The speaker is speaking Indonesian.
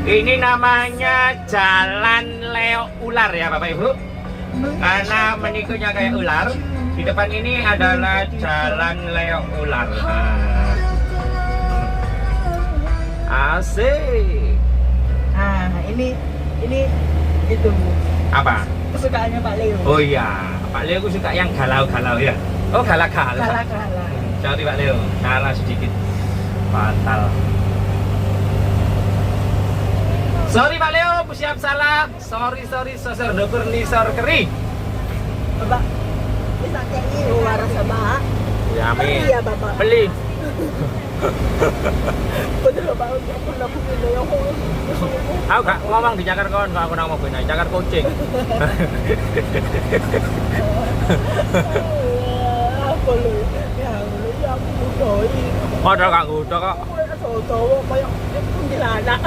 Ini namanya Jalan Leo Ular ya Bapak Ibu. Karena menikunya kayak ular. Di depan ini adalah Jalan Leo Ular. Asik. Ah, ini itu Apa? kesukaannya Pak Leo. Oh iya, Pak Leo aku suka yang galau-galau ya. Oh galak-galak. Kalah. Sorry Pak Leo, salah sedikit. Fatal. Sorry Pak Leo, siap salah. Sorry, sosor doper nisor keri. Bapak, bisa kayak waras sama. Ya amin. Iya Bapak. Beli. Betul Bapak, aku lapuk ini ya. Aku gak ngomong di cakar kon, aku nang mau benar cakar kucing. Apa lu? Ya, aku doi. Padahal gak ngudok kok. Aku tahu kayak kuntilanak.